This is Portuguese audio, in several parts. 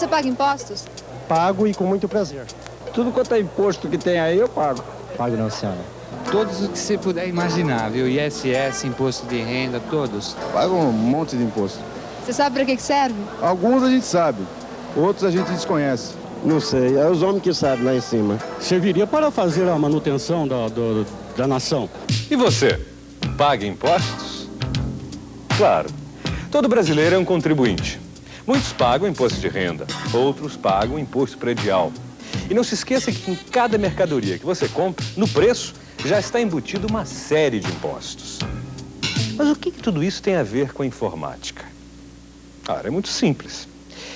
Você paga impostos? Pago e com muito prazer. Tudo quanto é imposto que tem aí, eu pago. Pago não, senhora. Todos os que você puder imaginar, viu? ISS, imposto de renda, todos. Pago um monte de imposto. Você sabe para que serve? Alguns a gente sabe, outros a gente desconhece. Não sei, é os homens que sabem lá em cima. Serviria para fazer a manutenção da nação. E você? Paga impostos? Claro. Todo brasileiro é um contribuinte. Muitos pagam imposto de renda, outros pagam imposto predial. E não se esqueça que em cada mercadoria que você compra, no preço, já está embutido uma série de impostos. Mas o que tudo isso tem a ver com a informática? Claro, é muito simples.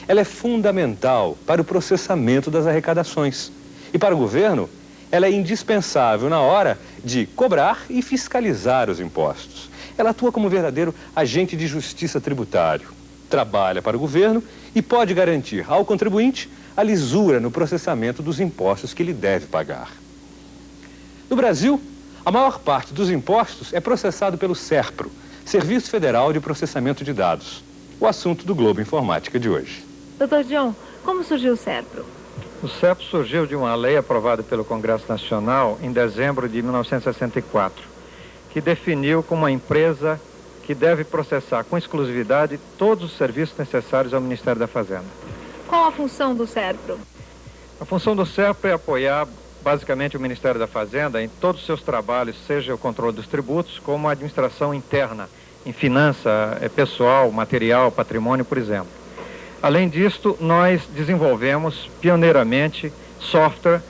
Ela é fundamental para o processamento das arrecadações. E para o governo, ela é indispensável na hora de cobrar e fiscalizar os impostos. Ela atua como um verdadeiro agente de justiça tributário. Trabalha para o governo e pode garantir ao contribuinte a lisura no processamento dos impostos que ele deve pagar. No Brasil, a maior parte dos impostos é processado pelo SERPRO, Serviço Federal de Processamento de Dados, o assunto do Globo Informática de hoje. Dr. John, como surgiu o SERPRO? O SERPRO surgiu de uma lei aprovada pelo Congresso Nacional em dezembro de 1964, que definiu como uma empresa que deve processar com exclusividade todos os serviços necessários ao Ministério da Fazenda. Qual a função do SERPRO? A função do SERPRO é apoiar basicamente o Ministério da Fazenda em todos os seus trabalhos, seja o controle dos tributos, como a administração interna, em finança, pessoal, material, patrimônio, por exemplo. Além disto, nós desenvolvemos pioneiramente software,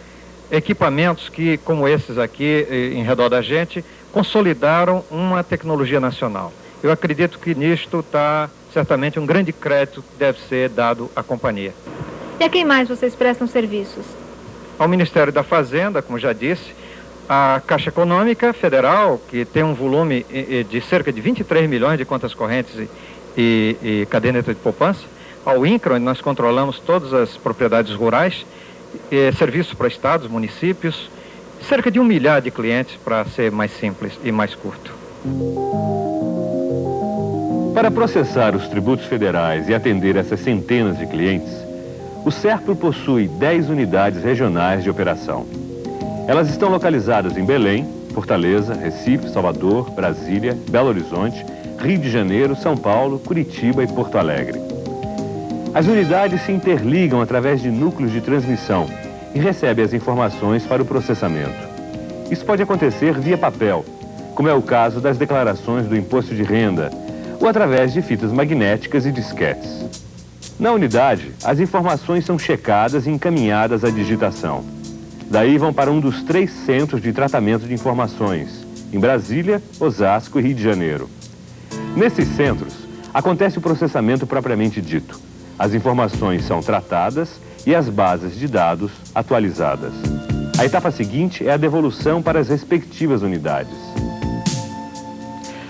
equipamentos que, como esses aqui em redor da gente, consolidaram uma tecnologia nacional. Eu acredito que nisto está certamente um grande crédito que deve ser dado à companhia. E a quem mais vocês prestam serviços? Ao Ministério da Fazenda, como já disse, a Caixa Econômica Federal, que tem um volume de cerca de 23 milhões de contas correntes e caderneta de poupança, ao INCRA, onde nós controlamos todas as propriedades rurais, serviços para estados, municípios, cerca de 1 milhar de clientes, para ser mais simples e mais curto. Para processar os tributos federais e atender essas centenas de clientes, o SERPRO possui 10 unidades regionais de operação. Elas estão localizadas em Belém, Fortaleza, Recife, Salvador, Brasília, Belo Horizonte, Rio de Janeiro, São Paulo, Curitiba e Porto Alegre. As unidades se interligam através de núcleos de transmissão e recebem as informações para o processamento. Isso pode acontecer via papel, como é o caso das declarações do imposto de renda, ou através de fitas magnéticas e disquetes. Na unidade, as informações são checadas e encaminhadas à digitação. Daí vão para um dos 3 centros de tratamento de informações, em Brasília, Osasco e Rio de Janeiro. Nesses centros, acontece o processamento propriamente dito. As informações são tratadas e as bases de dados atualizadas. A etapa seguinte é a devolução para as respectivas unidades.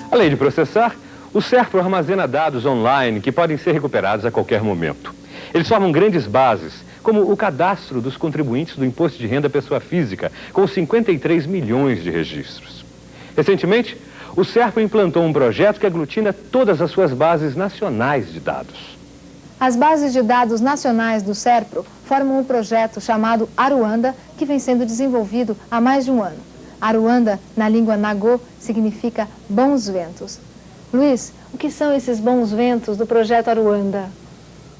Além de processar, o SERPRO armazena dados online que podem ser recuperados a qualquer momento. Eles formam grandes bases, como o cadastro dos contribuintes do Imposto de Renda Pessoa Física, com 53 milhões de registros. Recentemente, o SERPRO implantou um projeto que aglutina todas as suas bases nacionais de dados. As bases de dados nacionais do SERPRO formam um projeto chamado Aruanda, que vem sendo desenvolvido há mais de um ano. Aruanda, na língua nagô, significa bons ventos. Luiz, o que são esses bons ventos do projeto Aruanda?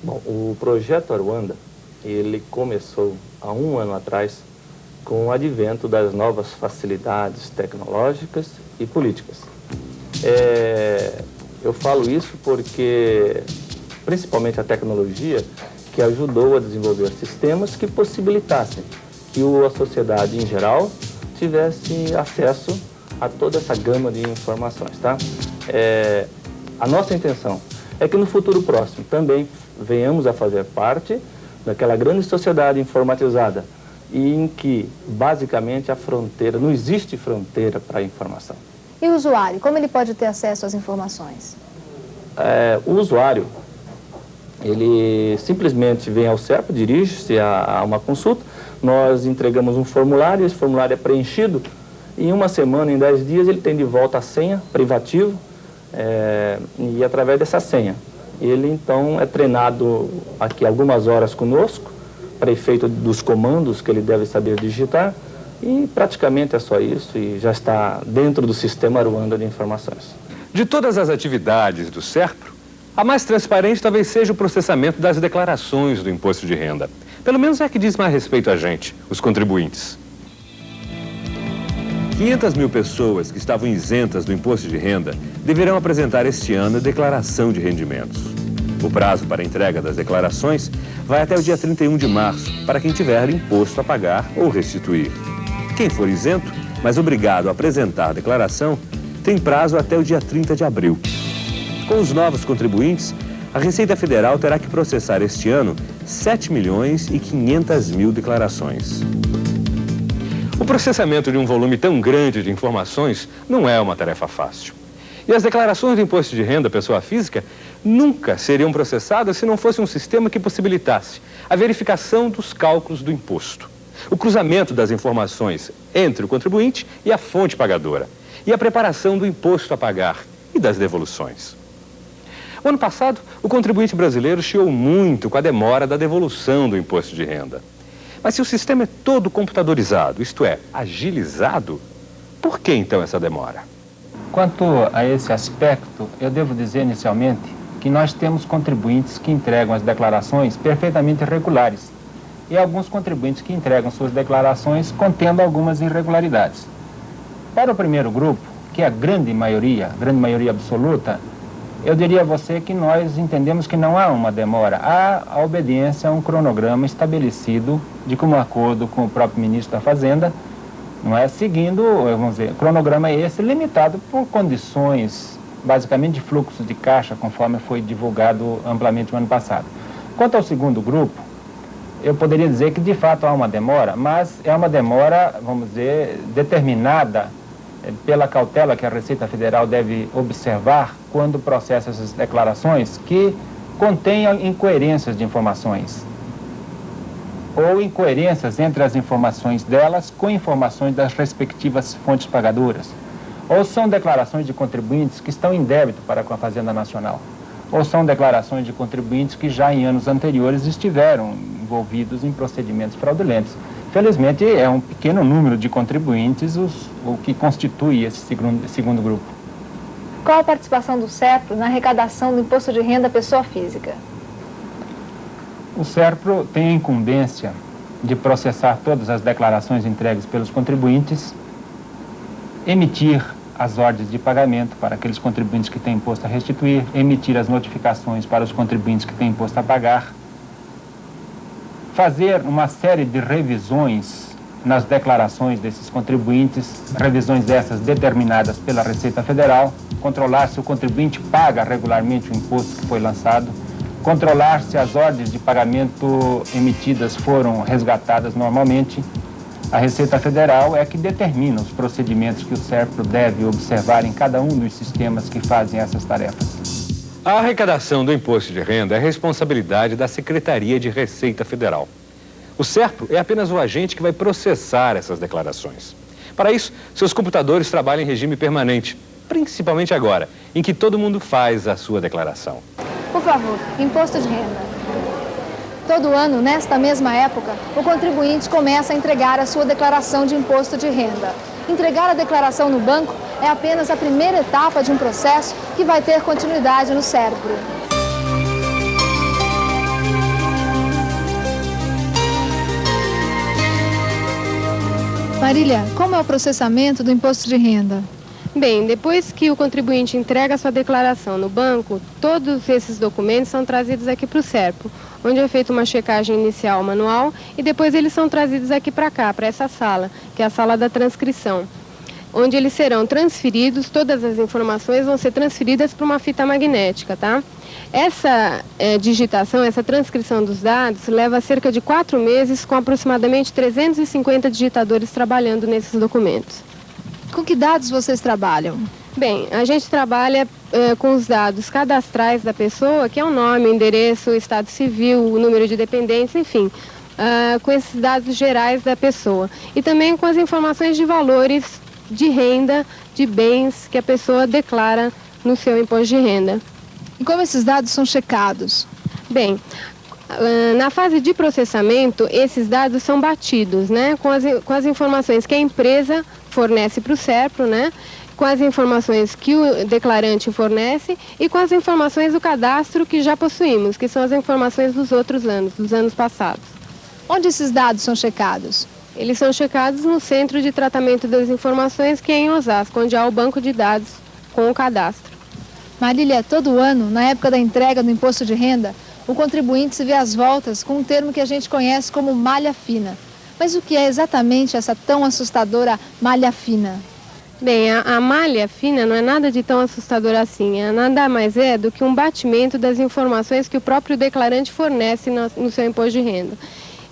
Bom, o projeto Aruanda, ele começou há um ano atrás com o advento das novas facilidades tecnológicas e políticas. Eu falo isso porque, principalmente a tecnologia, que ajudou a desenvolver sistemas que possibilitassem que a sociedade em geral tivesse acesso a toda essa gama de informações, tá? A nossa intenção é que no futuro próximo também venhamos a fazer parte daquela grande sociedade informatizada e em que, basicamente, a fronteira, não existe fronteira para a informação. E o usuário, como ele pode ter acesso às informações? O usuário, ele simplesmente vem ao SERPRO, dirige-se a uma consulta, nós entregamos um formulário, esse formulário é preenchido, e em uma semana, em 10 dias, ele tem de volta a senha privativa, e através dessa senha, ele então é treinado aqui algumas horas conosco, para efeito dos comandos que ele deve saber digitar, e praticamente é só isso, e já está dentro do sistema Aruanda de informações. De todas as atividades do SERPRO, a mais transparente talvez seja o processamento das declarações do imposto de renda. Pelo menos é a que diz mais respeito a gente, os contribuintes. 500 mil pessoas que estavam isentas do imposto de renda deverão apresentar este ano a declaração de rendimentos. O prazo para a entrega das declarações vai até o dia 31 de março, para quem tiver imposto a pagar ou restituir. Quem for isento, mas obrigado a apresentar a declaração, tem prazo até o dia 30 de abril. Com os novos contribuintes, a Receita Federal terá que processar este ano 7.500.000 declarações. O processamento de um volume tão grande de informações não é uma tarefa fácil. E as declarações do imposto de renda pessoa física nunca seriam processadas se não fosse um sistema que possibilitasse a verificação dos cálculos do imposto, o cruzamento das informações entre o contribuinte e a fonte pagadora, e a preparação do imposto a pagar e das devoluções. O ano passado, o contribuinte brasileiro chiou muito com a demora da devolução do imposto de renda. Mas se o sistema é todo computadorizado, isto é, agilizado, por que então essa demora? Quanto a esse aspecto, eu devo dizer inicialmente que nós temos contribuintes que entregam as declarações perfeitamente regulares e alguns contribuintes que entregam suas declarações contendo algumas irregularidades. Para o primeiro grupo, que é a grande maioria absoluta, eu diria a você que nós entendemos que não há uma demora, há a obediência a um cronograma estabelecido de comum acordo com o próprio ministro da Fazenda, não é? Seguindo, vamos dizer, cronograma esse limitado por condições, basicamente, de fluxo de caixa, conforme foi divulgado amplamente no ano passado. Quanto ao segundo grupo, eu poderia dizer que de fato há uma demora, mas é uma demora, vamos dizer, determinada pela cautela que a Receita Federal deve observar quando processa essas declarações que contenham incoerências de informações ou incoerências entre as informações delas com informações das respectivas fontes pagadoras, ou são declarações de contribuintes que estão em débito para com a Fazenda Nacional, ou são declarações de contribuintes que já em anos anteriores estiveram envolvidos em procedimentos fraudulentos. Felizmente, é um pequeno número de contribuintes o que constitui esse segundo grupo. Qual a participação do SERPRO na arrecadação do imposto de renda pessoa física? O SERPRO tem a incumbência de processar todas as declarações entregues pelos contribuintes, emitir as ordens de pagamento para aqueles contribuintes que têm imposto a restituir, emitir as notificações para os contribuintes que têm imposto a pagar, fazer uma série de revisões nas declarações desses contribuintes, revisões essas determinadas pela Receita Federal, controlar se o contribuinte paga regularmente o imposto que foi lançado, controlar se as ordens de pagamento emitidas foram resgatadas normalmente. A Receita Federal é que determina os procedimentos que o SERPRO deve observar em cada um dos sistemas que fazem essas tarefas. A arrecadação do imposto de renda é responsabilidade da Secretaria de Receita Federal. O SERPRO é apenas o agente que vai processar essas declarações. Para isso, seus computadores trabalham em regime permanente, principalmente agora, em que todo mundo faz a sua declaração. Por favor, imposto de renda. Todo ano, nesta mesma época, o contribuinte começa a entregar a sua declaração de imposto de renda. Entregar a declaração no banco é apenas a primeira etapa de um processo que vai ter continuidade no SERPRO. Marília, como é o processamento do imposto de renda? Bem, depois que o contribuinte entrega a sua declaração no banco, todos esses documentos são trazidos aqui para o SERPRO, onde é feita uma checagem inicial manual e depois eles são trazidos aqui para cá, para essa sala, que é a sala da transcrição, onde eles serão transferidos, todas as informações vão ser transferidas para uma fita magnética, tá? Essa digitação, essa transcrição dos dados leva cerca de 4 meses com aproximadamente 350 digitadores trabalhando nesses documentos. Com que dados vocês trabalham? Bem, a gente trabalha com os dados cadastrais da pessoa, que é o nome, o endereço, o estado civil, o número de dependentes, enfim, com esses dados gerais da pessoa. E também com as informações de valores de renda, de bens que a pessoa declara no seu imposto de renda. E como esses dados são checados? Bem, na fase de processamento, esses dados são batidos, né, com as informações que a empresa fornece para o SERPRO, né, com as informações que o declarante fornece e com as informações do cadastro que já possuímos, que são as informações dos outros anos, dos anos passados. Onde esses dados são checados? Eles são checados no Centro de Tratamento das Informações, que é em Osasco, onde há o banco de dados com o cadastro. Marília, todo ano, na época da entrega do imposto de renda, o contribuinte se vê às voltas com um termo que a gente conhece como malha fina. Mas o que é exatamente essa tão assustadora malha fina? Bem, a malha fina não é nada de tão assustador assim, nada mais é do que um batimento das informações que o próprio declarante fornece no seu imposto de renda.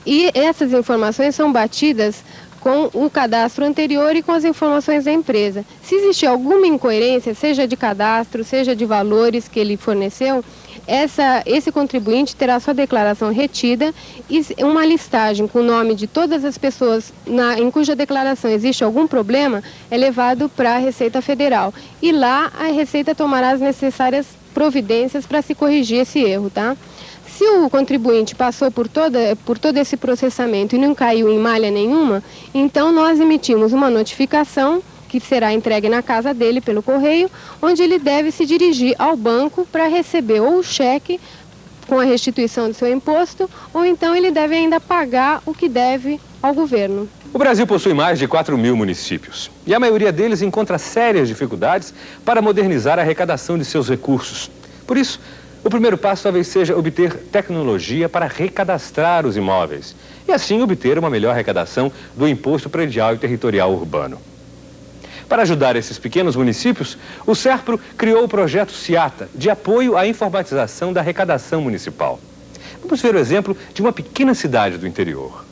E essas informações são batidas com o cadastro anterior e com as informações da empresa. Se existir alguma incoerência, seja de cadastro, seja de valores que ele forneceu, esse contribuinte terá sua declaração retida e uma listagem com o nome de todas as pessoas em cuja declaração existe algum problema é levado para a Receita Federal. E lá a Receita tomará as necessárias providências para se corrigir esse erro, tá? Se o contribuinte passou por todo esse processamento e não caiu em malha nenhuma, então nós emitimos uma notificação que será entregue na casa dele pelo correio, onde ele deve se dirigir ao banco para receber ou o cheque com a restituição do seu imposto, ou então ele deve ainda pagar o que deve ao governo. O Brasil possui mais de 4.000 municípios e a maioria deles encontra sérias dificuldades para modernizar a arrecadação de seus recursos. Por isso, o primeiro passo talvez seja obter tecnologia para recadastrar os imóveis e assim obter uma melhor arrecadação do Imposto Predial e Territorial Urbano. Para ajudar esses pequenos municípios, o SERPRO criou o projeto SIATA, de apoio à informatização da arrecadação municipal. Vamos ver o exemplo de uma pequena cidade do interior.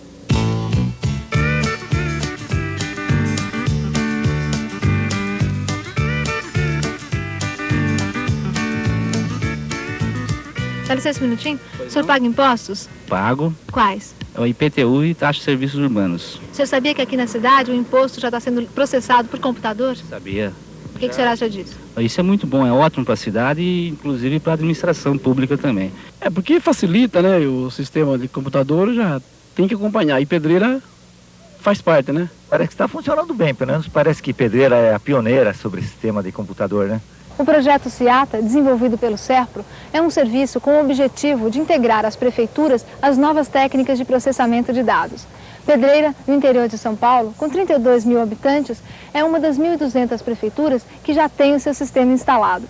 Dá licença um minutinho. O senhor paga impostos? Pago. Quais? O IPTU e taxa de serviços urbanos. O senhor sabia que aqui na cidade o imposto já está sendo processado por computador? Sabia. O que o senhor acha disso? Isso é muito bom, é ótimo para a cidade e inclusive para a administração pública também. É porque facilita, né? O sistema de computador já tem que acompanhar. E Pedreira faz parte, né? Parece que está funcionando bem, pelo menos parece que Pedreira é a pioneira sobre esse sistema de computador, né? O projeto SIATA, desenvolvido pelo SERPRO, é um serviço com o objetivo de integrar as prefeituras às novas técnicas de processamento de dados. Pedreira, no interior de São Paulo, com 32 mil habitantes, é uma das 1.200 prefeituras que já tem o seu sistema instalado.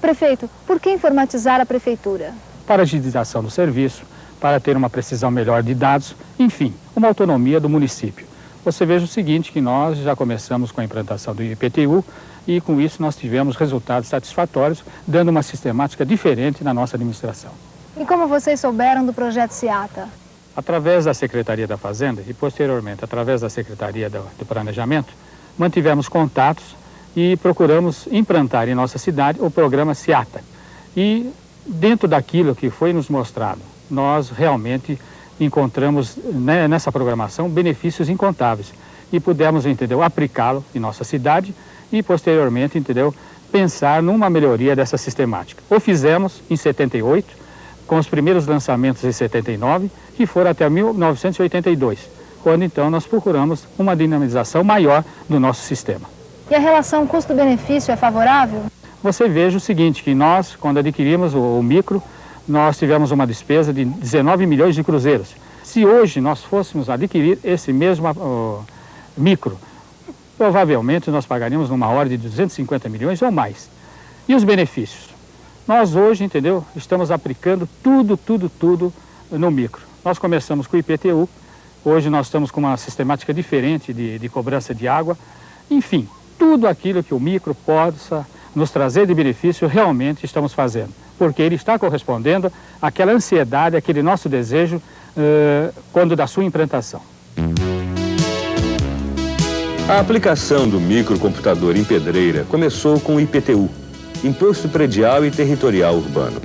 Prefeito, por que informatizar a prefeitura? Para a agilização do serviço, para ter uma precisão melhor de dados, enfim, uma autonomia do município. Você veja o seguinte, que nós já começamos com a implantação do IPTU e com isso nós tivemos resultados satisfatórios, dando uma sistemática diferente na nossa administração. E como vocês souberam do projeto SIATA? Através da Secretaria da Fazenda e posteriormente através da Secretaria do Planejamento, mantivemos contatos e procuramos implantar em nossa cidade o programa SIATA. E dentro daquilo que foi nos mostrado, nós realmente encontramos nessa programação benefícios incontáveis e pudemos, entendeu, aplicá-lo em nossa cidade e posteriormente, entendeu, pensar numa melhoria dessa sistemática. O fizemos em 78, com os primeiros lançamentos em 79 e foram até 1982, quando então nós procuramos uma dinamização maior do nosso sistema. E a relação custo-benefício é favorável? Você veja o seguinte, que nós, quando adquirimos o micro, nós tivemos uma despesa de 19 milhões de cruzeiros. Se hoje nós fôssemos adquirir esse mesmo micro, provavelmente nós pagaríamos numa ordem de 250 milhões ou mais. E os benefícios? Nós hoje, entendeu, estamos aplicando tudo no micro. Nós começamos com o IPTU, hoje nós estamos com uma sistemática diferente de cobrança de água. Enfim, tudo aquilo que o micro possa nos trazer de benefício, realmente estamos fazendo. Porque ele está correspondendo àquela ansiedade, àquele nosso desejo quando da sua implantação. A aplicação do microcomputador em Pedreira começou com o IPTU, Imposto Predial e Territorial Urbano.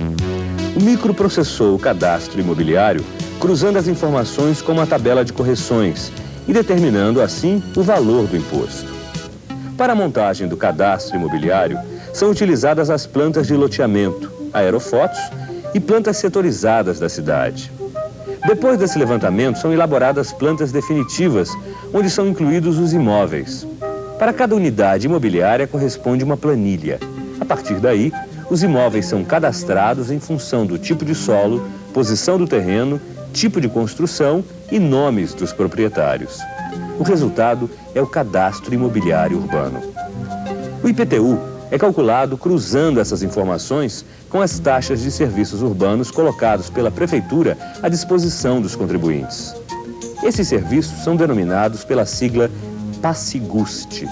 O micro processou o cadastro imobiliário, cruzando as informações com uma tabela de correções e determinando, assim, o valor do imposto. Para a montagem do cadastro imobiliário, são utilizadas as plantas de loteamento, aerofotos e plantas setorizadas da cidade. Depois desse levantamento, são elaboradas plantas definitivas, onde são incluídos os imóveis. Para cada unidade imobiliária corresponde uma planilha. A partir daí, os imóveis são cadastrados em função do tipo de solo, posição do terreno, tipo de construção e nomes dos proprietários. O resultado é o Cadastro Imobiliário Urbano. O IPTU é calculado cruzando essas informações com as taxas de serviços urbanos colocados pela Prefeitura à disposição dos contribuintes. Esses serviços são denominados pela sigla PASSIGUST.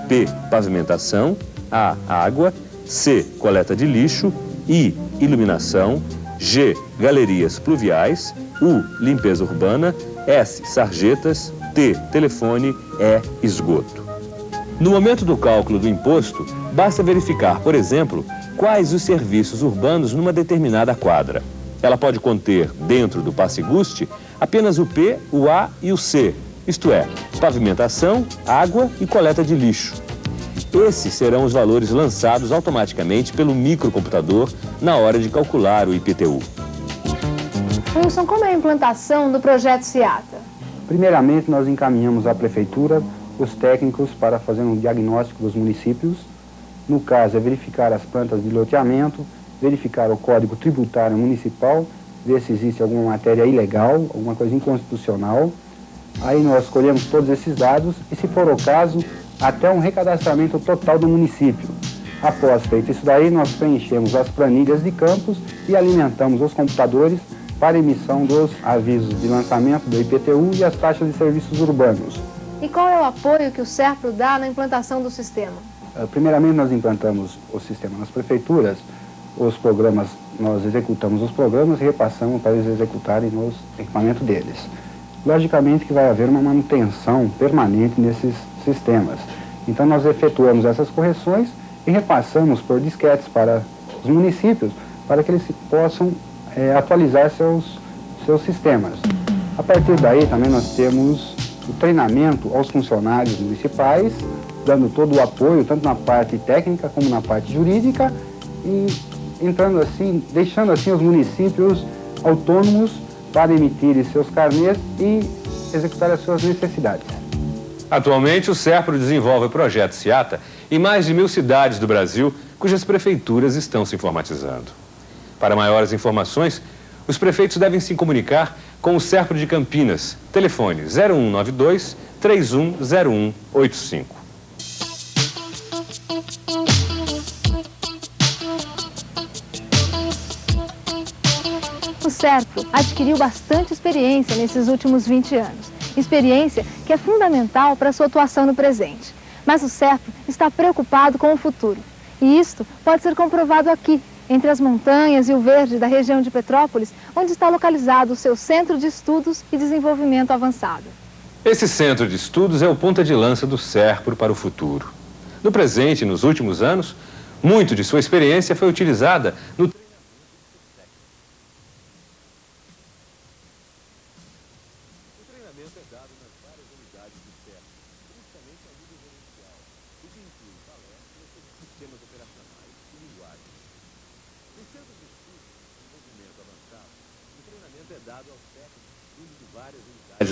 P, pavimentação, A, água, C, coleta de lixo, I, iluminação, G, galerias pluviais, U, limpeza urbana, S, sarjetas, T, telefone, E, esgoto. No momento do cálculo do imposto, basta verificar, por exemplo, quais os serviços urbanos numa determinada quadra. Ela pode conter, dentro do PASSIGUST, apenas o P, o A e o C, isto é, pavimentação, água e coleta de lixo. Esses serão os valores lançados automaticamente pelo microcomputador na hora de calcular o IPTU. Wilson, como é a implantação do projeto SIATA? Primeiramente, nós encaminhamos à Prefeitura os técnicos para fazer um diagnóstico dos municípios. No caso, é verificar as plantas de loteamento, verificar o Código Tributário Municipal, ver se existe alguma matéria ilegal, alguma coisa inconstitucional. Aí nós colhemos todos esses dados e, se for o caso, até um recadastramento total do município. Após feito isso daí, nós preenchemos as planilhas de campos e alimentamos os computadores para emissão dos avisos de lançamento do IPTU e as taxas de serviços urbanos. E qual é o apoio que o SERPRO dá na implantação do sistema? Primeiramente, nós implantamos o sistema nas prefeituras, os programas, nós executamos os programas e repassamos para eles executarem nos equipamentos deles. Logicamente que vai haver uma manutenção permanente nesses sistemas. Então, nós efetuamos essas correções e repassamos por disquetes para os municípios, para que eles possam atualizar seus sistemas. A partir daí, também nós temos o treinamento aos funcionários municipais, dando todo o apoio, tanto na parte técnica como na parte jurídica, e entrando assim, deixando assim os municípios autônomos para emitirem seus carnês e executar as suas necessidades. Atualmente, o SERPRO desenvolve o projeto SIATA em mais de 1000 cidades do Brasil, cujas prefeituras estão se informatizando. Para maiores informações, os prefeitos devem se comunicar com o SERPRO de Campinas. Telefone 0192 310185. O SERPRO adquiriu bastante experiência nesses últimos 20 anos. Experiência que é fundamental para a sua atuação no presente. Mas o SERPRO está preocupado com o futuro. E isto pode ser comprovado aqui, entre as montanhas e o verde da região de Petrópolis, onde está localizado o seu Centro de Estudos e Desenvolvimento Avançado. Esse centro de estudos é o ponta de lança do SERPRO para o futuro. No presente e nos últimos anos, muito de sua experiência foi utilizada no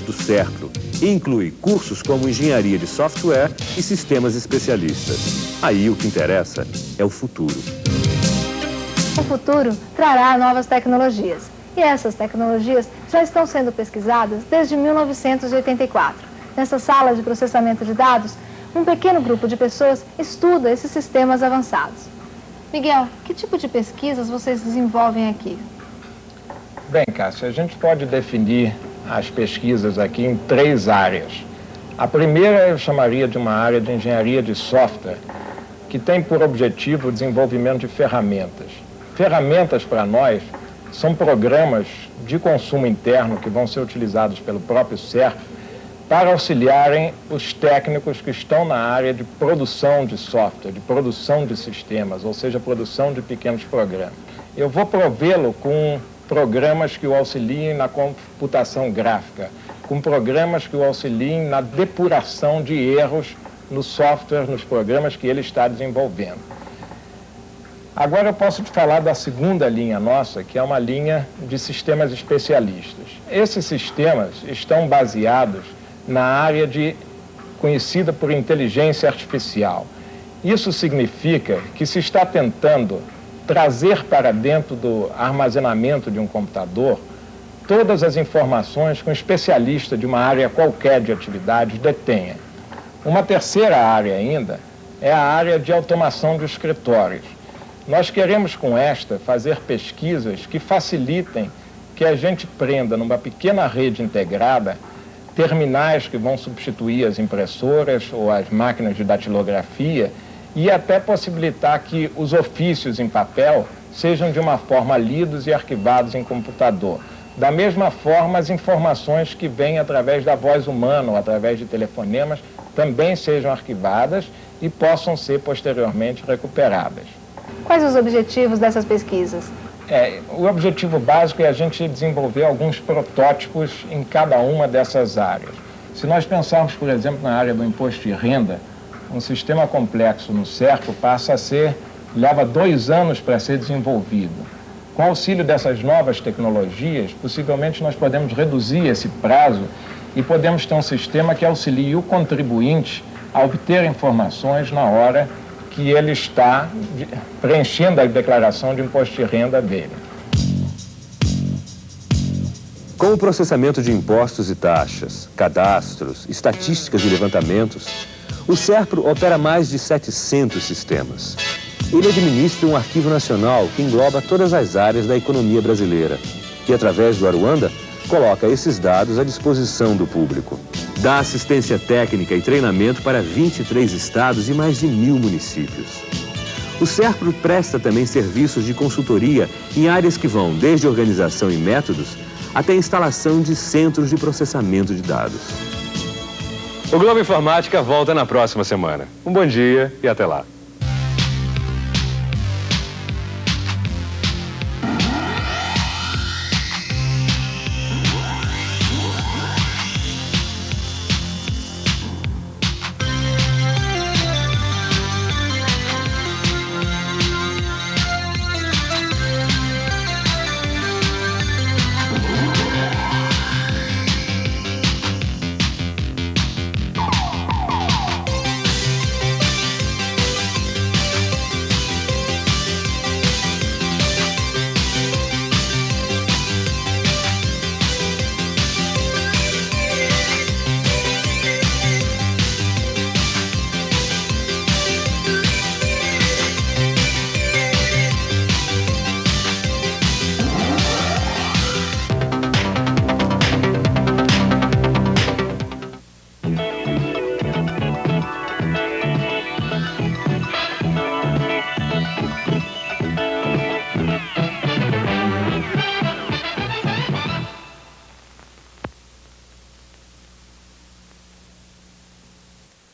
do SERPRO e inclui cursos como engenharia de software e sistemas especialistas. Aí o que interessa é o futuro. O futuro trará novas tecnologias. E essas tecnologias já estão sendo pesquisadas desde 1984. Nessa sala de processamento de dados, um pequeno grupo de pessoas estuda esses sistemas avançados. Miguel, que tipo de pesquisas vocês desenvolvem aqui? Bem, Cássia, a gente pode definir as pesquisas aqui em 3 áreas. A primeira eu chamaria de uma área de engenharia de software, que tem por objetivo o desenvolvimento de ferramentas. Ferramentas, para nós, são programas de consumo interno que vão ser utilizados pelo próprio SERPRO para auxiliarem os técnicos que estão na área de produção de software, de produção de sistemas, ou seja, produção de pequenos programas. Eu vou provê-lo com programas que o auxiliem na computação gráfica, com programas que o auxiliem na depuração de erros no software, nos programas que ele está desenvolvendo. Agora eu posso te falar da segunda linha nossa, que é uma linha de sistemas especialistas. Esses sistemas estão baseados na área conhecida por inteligência artificial. Isso significa que se está tentando trazer para dentro do armazenamento de um computador todas as informações que um especialista de uma área qualquer de atividades detenha. Uma terceira área ainda é a área de automação de escritórios. Nós queremos com esta fazer pesquisas que facilitem que a gente prenda numa pequena rede integrada terminais que vão substituir as impressoras ou as máquinas de datilografia e até possibilitar que os ofícios em papel sejam de uma forma lidos e arquivados em computador. Da mesma forma, as informações que vêm através da voz humana ou através de telefonemas também sejam arquivadas e possam ser posteriormente recuperadas. Quais os objetivos dessas pesquisas? O objetivo básico é a gente desenvolver alguns protótipos em cada uma dessas áreas. Se nós pensarmos, por exemplo, na área do imposto de renda, um sistema complexo no SERPRO leva 2 anos para ser desenvolvido. Com o auxílio dessas novas tecnologias, possivelmente nós podemos reduzir esse prazo e podemos ter um sistema que auxilie o contribuinte a obter informações na hora que ele está preenchendo a declaração de imposto de renda dele. Com o processamento de impostos e taxas, cadastros, estatísticas e levantamentos, o SERPRO opera mais de 700 sistemas. Ele administra um arquivo nacional que engloba todas as áreas da economia brasileira e, através do Aruanda, coloca esses dados à disposição do público. Dá assistência técnica e treinamento para 23 estados e mais de 1000 municípios. O SERPRO presta também serviços de consultoria em áreas que vão desde organização e métodos até instalação de centros de processamento de dados. O Globo Informática volta na próxima semana. Um bom dia e até lá.